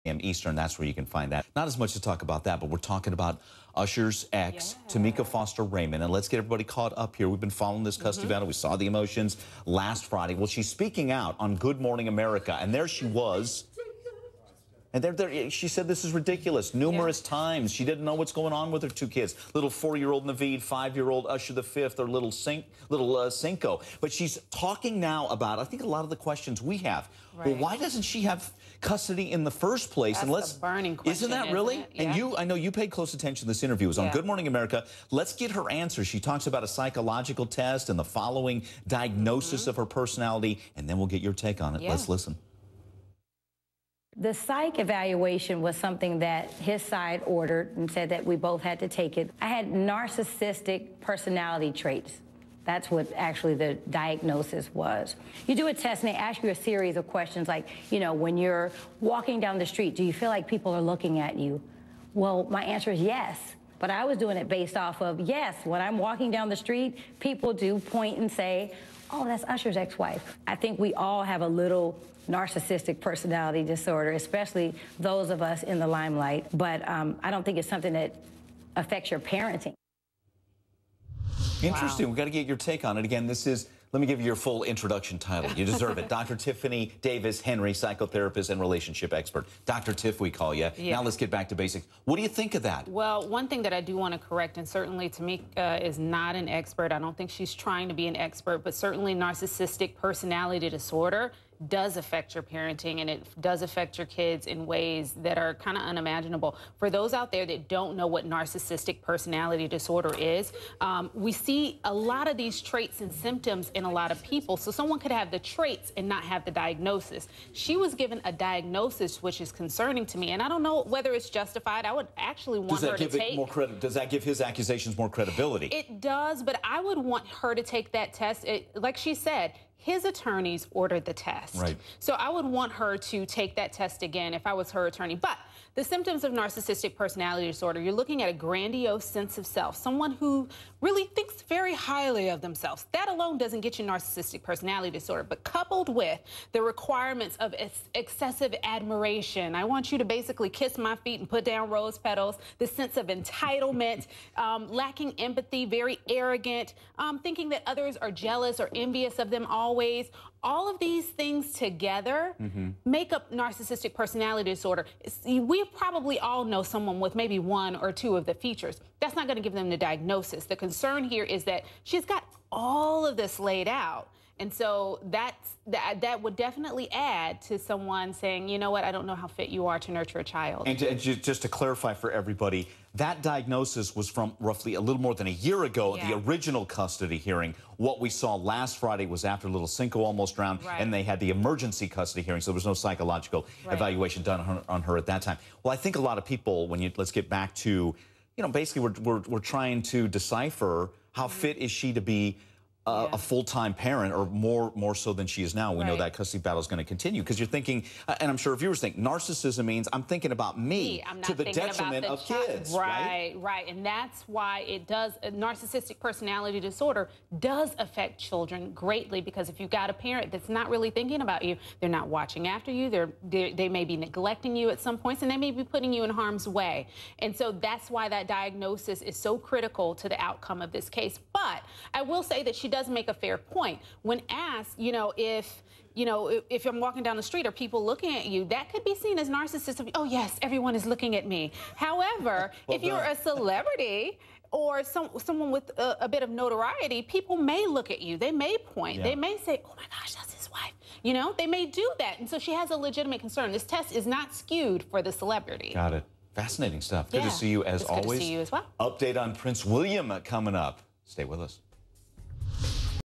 p.m. Eastern. That's where you can find that. Not as much to talk about that, but we're talking about Usher's ex, Tameka Raymond. And let's get everybody caught up here. We've been following this custody battle. We saw the emotions last Friday. Well, she's speaking out on Good Morning America, and there she was. And she said this is ridiculous numerous times. She didn't know what's going on with her two kids, little 4-year-old Naveed, 5-year-old Usher the Fifth, or little Cinco. But she's talking now about, I think, a lot of the questions we have. Well, why doesn't she have custody in the first place? That's a burning question. Isn't that really? Yeah. And I know you paid close attention to this interview. It was on Good Morning America. Let's get her answer. She talks about a psychological test and the following diagnosis of her personality, and then we'll get your take on it. Let's listen. The psych evaluation was something that his side ordered and said that we both had to take it. I had narcissistic personality traits. That's what actually the diagnosis was. You do a test and they ask you a series of questions like, you know, when you're walking down the street, do you feel like people are looking at you? Well, my answer is yes. But I was doing it based off of, yes, when I'm walking down the street, people do point and say, oh, that's Usher's ex-wife. I think we all have a little narcissistic personality disorder, especially those of us in the limelight. But I don't think it's something that affects your parenting. Interesting. We've got to get your take on it. Again, this is, let me give you your full introduction title. You deserve it. Dr. Tiffany Davis Henry, psychotherapist and relationship expert. Dr. Tiff, we call you. Now let's get back to basics. What do you think of that? Well, one thing that I do want to correct, and certainly Tameka is not an expert. I don't think she's trying to be an expert, but certainly narcissistic personality disorder does affect your parenting, and it does affect your kids in ways that are kind of unimaginable. For those out there that don't know what narcissistic personality disorder is, we see a lot of these traits and symptoms in a lot of people. So someone could have the traits and not have the diagnosis. She was given a diagnosis, which is concerning to me, and I don't know whether it's justified. I would actually want her to take... Does that give his accusations more credibility? It does, but I would want her to take that test. Like she said, his attorneys ordered the test. Right. So I would want her to take that test again if I was her attorney. But the symptoms of narcissistic personality disorder, you're looking at a grandiose sense of self, someone who really thinks very highly of themselves. That alone doesn't get you narcissistic personality disorder, but coupled with the requirements of excessive admiration. I want you to basically kiss my feet and put down rose petals, the sense of entitlement, lacking empathy, very arrogant, thinking that others are jealous or envious of them always. All of these things together make up narcissistic personality disorder. We probably all know someone with maybe one or two of the features. That's not going to give them the diagnosis. The concern here is that she's got all of this laid out. And so that would definitely add to someone saying, you know what, I don't know how fit you are to nurture a child. And just to clarify for everybody, that diagnosis was from roughly a little more than a year ago at the original custody hearing. What we saw last Friday was after little Cinco almost drowned, and they had the emergency custody hearing, so there was no psychological evaluation done on her at that time. Well, I think a lot of people, let's get back to, you know, basically we're trying to decipher how fit is she to be a full-time parent, or more so than she is now. We know that custody battle is going to continue, because you're thinking, and I'm sure viewers think, narcissism means I'm thinking about me to the detriment of kids. Right. And that's why it does, narcissistic personality disorder does affect children greatly, because if you've got a parent that's not really thinking about you, they're not watching after you, they may be neglecting you at some points, and they may be putting you in harm's way. And so that's why that diagnosis is so critical to the outcome of this case. But I will say that she does make a fair point. When asked, if I'm walking down the street, are people looking at you, that could be seen as narcissistic. Oh, yes, everyone is looking at me. However, if you're a celebrity or someone with a bit of notoriety, people may look at you. They may point. They may say, oh, my gosh, that's his wife. You know, they may do that. And so she has a legitimate concern. This test is not skewed for the celebrity. Got it. Fascinating stuff. Good to see you as always. Good to see you as well. Update on Prince William coming up. Stay with us.